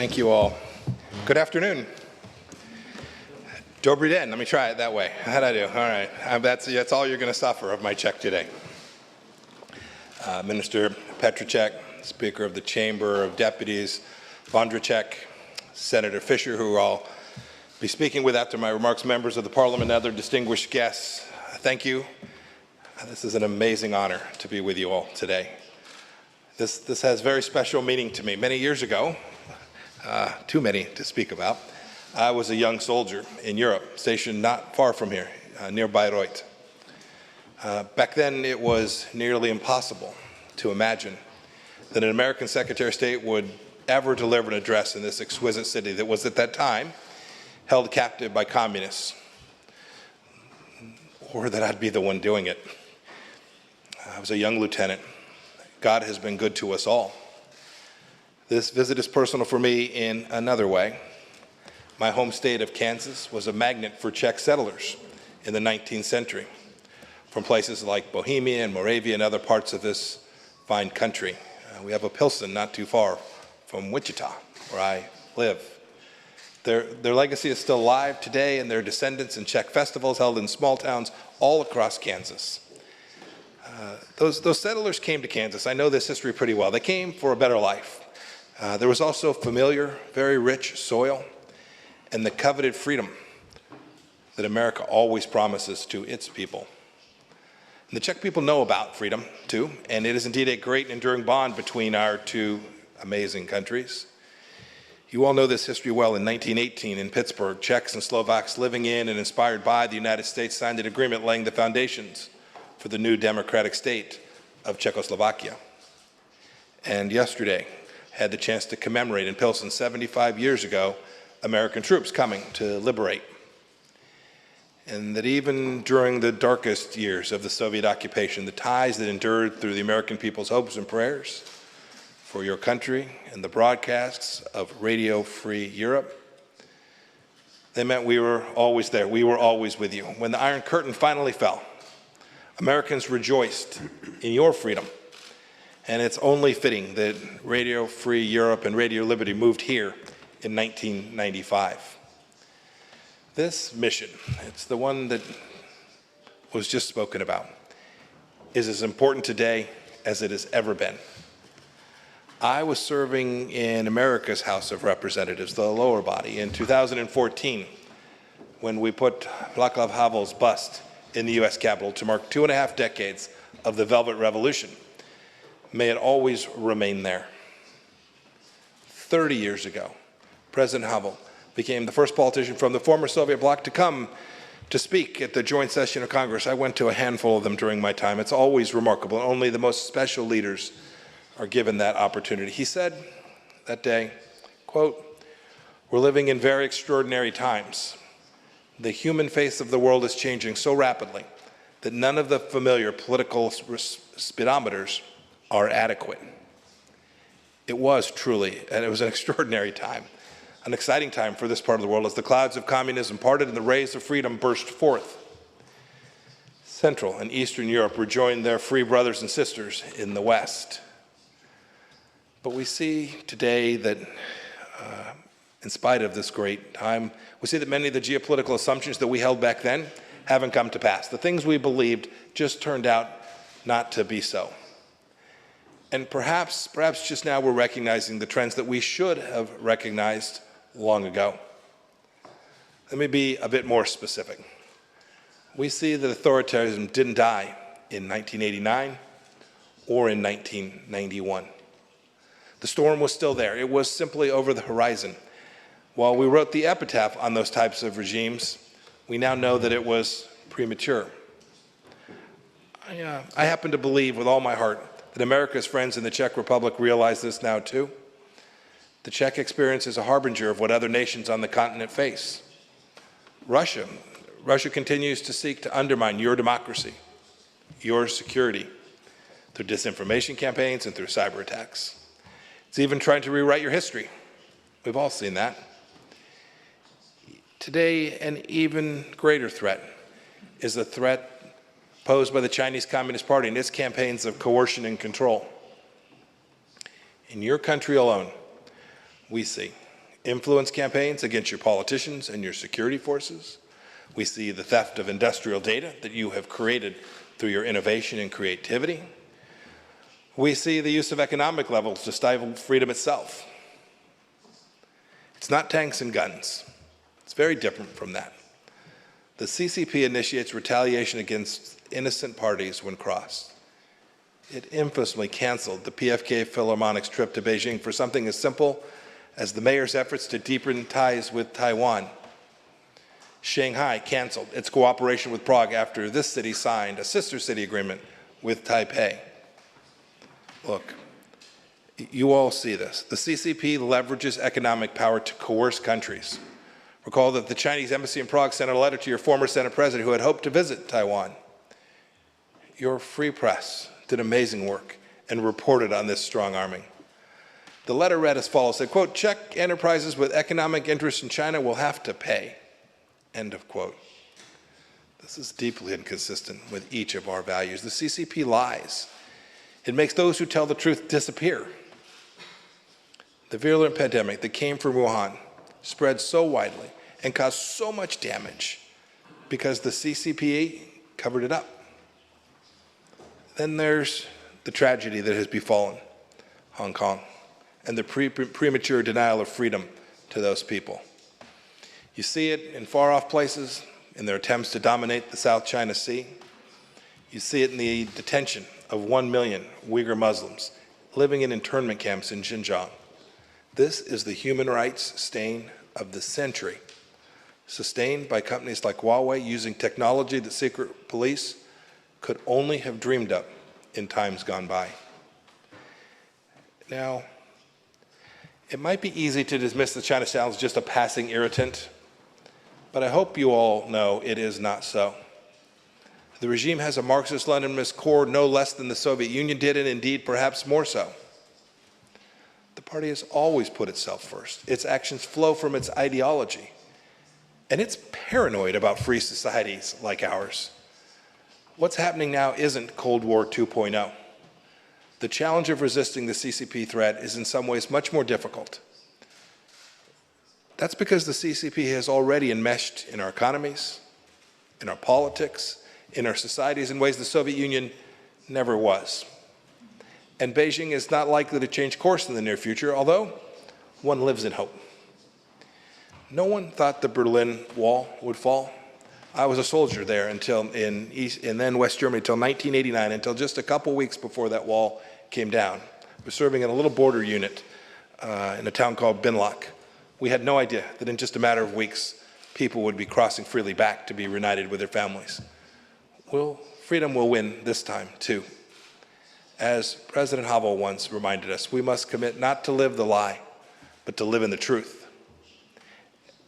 Thank you all. Good afternoon. Dobry den. Let me try it that way. How'd I do? All right. That's all you're going to suffer of my Czech today. Minister Petracek, Speaker of the Chamber of Deputies, Vondracek, Senator Fisher, who I'll be speaking with after my remarks, members of the Parliament, and other distinguished guests, thank you. This is an amazing honor to be with you all today. This has very special meaning to me. Many years ago, too many to speak about, I was a young soldier in Europe, stationed not far from here, near Bayreuth. Back then, it was nearly impossible to imagine that an American Secretary of State would ever deliver an address in this exquisite city that was at that time held captive by communists, or that I'd be the one doing it. I was a young lieutenant. God has been good to us all. This visit is personal for me in another way. My home state of Kansas was a magnet for Czech settlers in the 19th century, from places like Bohemia and Moravia and other parts of this fine country. We have a Pilsen not too far from Wichita, where I live. Their legacy is still alive today, and their descendants in Czech festivals held in small towns all across Kansas. Those settlers came to Kansas. I know this history pretty well. They came for a better life. There was also familiar, very rich soil and the coveted freedom that America always promises to its people. And the Czech people know about freedom, too, and it is indeed a great and enduring bond between our two amazing countries. You all know this history well. In 1918, in Pittsburgh, Czechs and Slovaks living in and inspired by the United States signed an agreement laying the foundations for the new democratic state of Czechoslovakia. And yesterday, had the chance to commemorate in Pilsen 75 years ago, American troops coming to liberate. And that even during the darkest years of the Soviet occupation, the ties that endured through the American people's hopes and prayers for your country and the broadcasts of Radio Free Europe, they meant we were always there. We were always with you. When the Iron Curtain finally fell, Americans rejoiced in your freedom. And it's only fitting that Radio Free Europe and Radio Liberty moved here in 1995. This mission, it's the one that was just spoken about, is as important today as it has ever been. I was serving in America's House of Representatives, the lower body, in 2014, when we put Václav Havel's bust in the U.S. Capitol to mark 2.5 decades of the Velvet Revolution. May it always remain there. 30 years ago, President Havel became the first politician from the former Soviet bloc to come to speak at the joint session of Congress. I went to a handful of them during my time. It's always remarkable. Only the most special leaders are given that opportunity. He said that day, quote, "We're living in very extraordinary times. The human face of the world is changing so rapidly that none of the familiar political speedometers are adequate." It was truly, and it was an extraordinary time, an exciting time for this part of the world as the clouds of communism parted and the rays of freedom burst forth. Central and Eastern Europe rejoined their free brothers and sisters in the West. But we see today that in spite of this great time, we see that many of the geopolitical assumptions that we held back then haven't come to pass. The things we believed just turned out not to be so. And perhaps just now we're recognizing the trends that we should have recognized long ago. Let me be a bit more specific. We see that authoritarianism didn't die in 1989 or in 1991. The storm was still there. It was simply over the horizon. While we wrote the epitaph on those types of regimes, we now know that it was premature. I happen to believe with all my heart that America's friends in the Czech Republic realize this now too. The Czech experience is a harbinger of what other nations on the continent face. Russia continues to seek to undermine your democracy, your security, through disinformation campaigns and through cyber attacks. It's even trying to rewrite your history. We've all seen that. Today, an even greater threat is the threat posed by the Chinese Communist Party and its campaigns of coercion and control. In your country alone, we see influence campaigns against your politicians and your security forces. We see the theft of industrial data that you have created through your innovation and creativity. We see the use of economic levels to stifle freedom itself. It's not tanks and guns. It's very different from that. The CCP initiates retaliation against innocent parties when crossed. It infamously canceled the PFK Philharmonic's trip to Beijing for something as simple as the mayor's efforts to deepen ties with Taiwan. Shanghai canceled its cooperation with Prague after this city signed a sister city agreement with Taipei. Look, you all see this. The CCP leverages economic power to coerce countries. Recall that the Chinese embassy in Prague sent a letter to your former Senate president who had hoped to visit Taiwan. Your free press did amazing work and reported on this strong arming. The letter read as follows, said, quote, Czech enterprises with economic interests in China will have to pay, end of quote. This is deeply inconsistent with each of our values. The CCP lies. It makes those who tell the truth disappear. The virulent pandemic that came from Wuhan spread so widely and caused so much damage because the CCP covered it up. Then there's the tragedy that has befallen Hong Kong and the premature denial of freedom to those people. You see it in far-off places, in their attempts to dominate the South China Sea. You see it in the detention of 1 million Uyghur Muslims living in internment camps in Xinjiang. This is the human rights stain of the century, sustained by companies like Huawei using technology that secret police could only have dreamed of in times gone by. Now, it might be easy to dismiss the China challenge as just a passing irritant, but I hope you all know it is not so. The regime has a Marxist-Leninist core no less than the Soviet Union did, and indeed perhaps more so. The party has always put itself first. Its actions flow from its ideology, and it's paranoid about free societies like ours. What's happening now isn't Cold War 2.0. The challenge of resisting the CCP threat is in some ways much more difficult. That's because the CCP has already enmeshed in our economies, in our politics, in our societies in ways the Soviet Union never was. And Beijing is not likely to change course in the near future, although one lives in hope. No one thought the Berlin Wall would fall. I was a soldier there until in East and then West Germany until 1989, until just a couple weeks before that wall came down. I was serving in a little border unit in a town called Binlach. We had no idea that in just a matter of weeks, people would be crossing freely back to be reunited with their families. Well, freedom will win this time, too. As President Havel once reminded us, we must commit not to live the lie, but to live in the truth.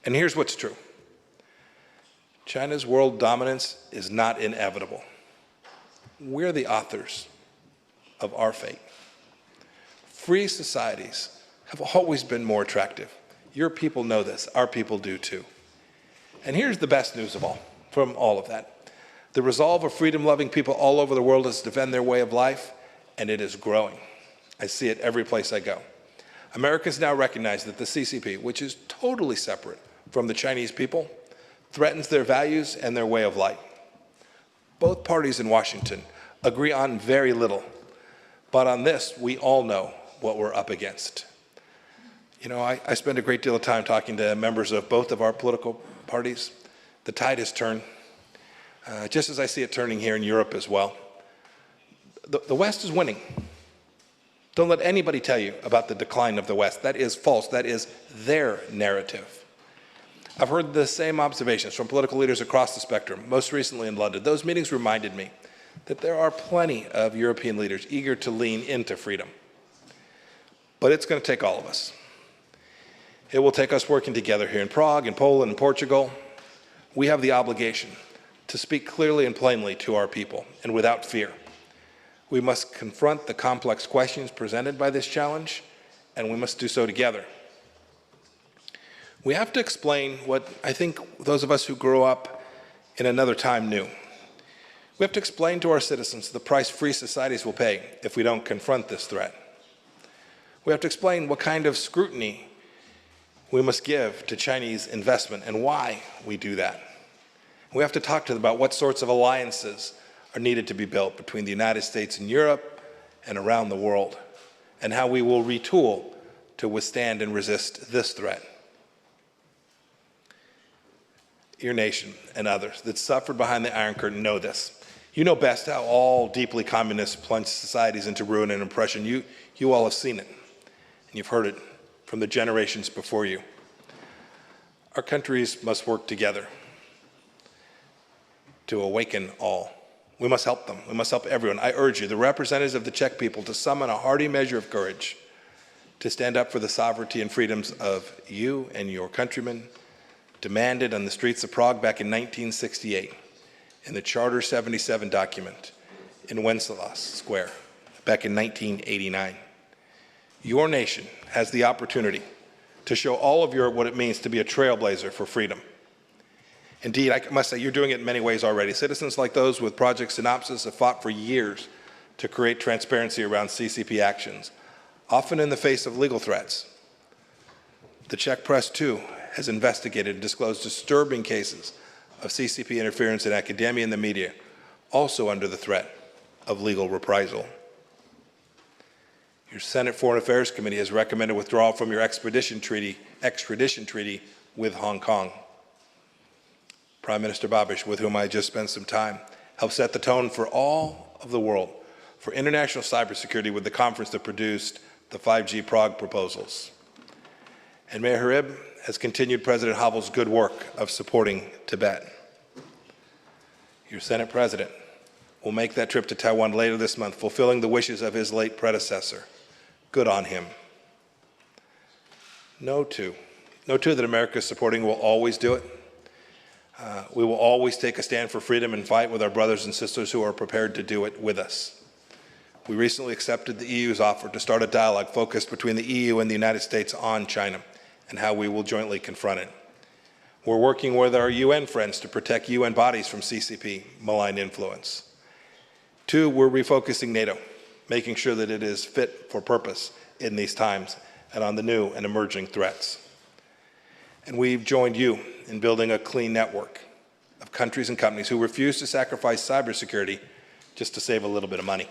And here's what's true. China's world dominance is not inevitable. We're the authors of our fate. Free societies have always been more attractive. Your people know this. Our people do too. And here's the best news of all, from all of that. The resolve of freedom-loving people all over the world is to defend their way of life, and it is growing. I see it every place I go. Americans now recognize that the CCP, which is totally separate from the Chinese people, threatens their values and their way of life. Both parties in Washington agree on very little, but on this, we all know what we're up against. You know, I spend a great deal of time talking to members of both of our political parties. The tide has turned, just as I see it turning here in Europe as well. The West is winning. Don't let anybody tell you about the decline of the West. That is false. That is their narrative. I've heard the same observations from political leaders across the spectrum, most recently in London. Those meetings reminded me that there are plenty of European leaders eager to lean into freedom. But it's going to take all of us. It will take us working together here in Prague, in Poland, in Portugal. We have the obligation to speak clearly and plainly to our people, and without fear. We must confront the complex questions presented by this challenge, and we must do so together. We have to explain what I think those of us who grew up in another time knew. We have to explain to our citizens the price free societies will pay if we don't confront this threat. We have to explain what kind of scrutiny We must give to Chinese investment and why we do that. We have to talk to them about what sorts of alliances are needed to be built between the United States and Europe and around the world, and how we will retool to withstand and resist this threat. Your nation and others that suffered behind the Iron Curtain know this. You know best how all deeply communist plunged societies into ruin and oppression. You all have seen it, and you've heard it from the generations before you. Our countries must work together to awaken all. We must help them. We must help everyone. I urge you, the representatives of the Czech people, to summon a hearty measure of courage to stand up for the sovereignty and freedoms of you and your countrymen, demanded on the streets of Prague back in 1968 in the Charter 77 document in Wenceslas Square back in 1989. Your nation has the opportunity to show all of Europe what it means to be a trailblazer for freedom. Indeed, I must say, you're doing it in many ways already. Citizens like those with Project Synopsis have fought for years to create transparency around CCP actions, often in the face of legal threats. The Czech press, too, has investigated and disclosed disturbing cases of CCP interference in academia and the media, also under the threat of legal reprisal. Your Senate Foreign Affairs Committee has recommended withdrawal from your extradition treaty with Hong Kong. Prime Minister Babiš, with whom I just spent some time, helped set the tone for all of the world for international cybersecurity with the conference that produced the 5G Prague proposals. And Mayor Harib has continued President Havel's good work of supporting Tibet. Your Senate President will make that trip to Taiwan later this month, fulfilling the wishes of his late predecessor. Good on him. Know too that America is supporting will always do it. We will always take a stand for freedom and fight with our brothers and sisters who are prepared to do it with us. We recently accepted the EU's offer to start a dialogue focused between the EU and the United States on China and how we will jointly confront it. We're working with our UN friends to protect UN bodies from CCP malign influence. 2, we're refocusing NATO, making sure that it is fit for purpose in these times and on the new and emerging threats. And we've joined you in building a clean network of countries and companies who refuse to sacrifice cybersecurity just to save a little bit of money.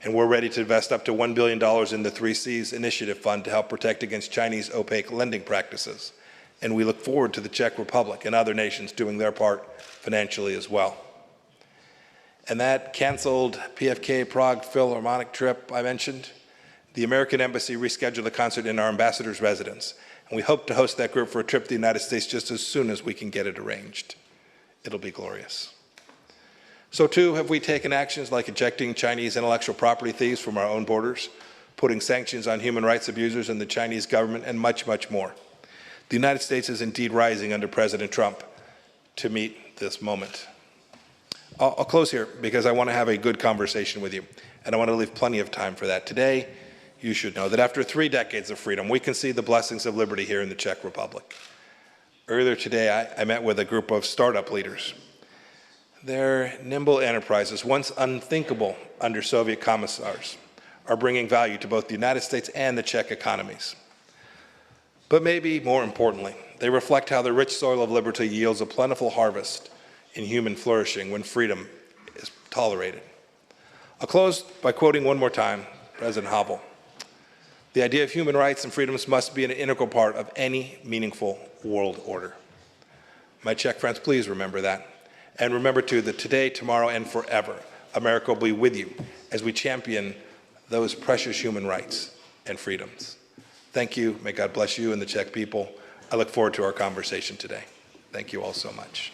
And we're ready to invest up to $1 billion in the 3Cs Initiative Fund to help protect against Chinese opaque lending practices. And we look forward to the Czech Republic and other nations doing their part financially as well. And that canceled PFK Prague Philharmonic trip I mentioned, the American Embassy rescheduled a concert in our ambassador's residence. And we hope to host that group for a trip to the United States just as soon as we can get it arranged. It'll be glorious. So too, have we taken actions like ejecting Chinese intellectual property thieves from our own borders, putting sanctions on human rights abusers in the Chinese government, and much, much more. The United States is indeed rising under President Trump to meet this moment. I'll close here because I want to have a good conversation with you, and I want to leave plenty of time for that. Today, you should know that after 3 decades of freedom, we can see the blessings of liberty here in the Czech Republic. Earlier today, I met with a group of startup leaders. Their nimble enterprises, once unthinkable under Soviet commissars, are bringing value to both the United States and the Czech economies. But maybe more importantly, they reflect how the rich soil of liberty yields a plentiful harvest in human flourishing when freedom is tolerated. I'll close by quoting one more time President Havel. The idea of human rights and freedoms must be an integral part of any meaningful world order. My Czech friends, please remember that. And remember, too, that today, tomorrow, and forever, America will be with you as we champion those precious human rights and freedoms. Thank you. May God bless you and the Czech people. I look forward to our conversation today. Thank you all so much.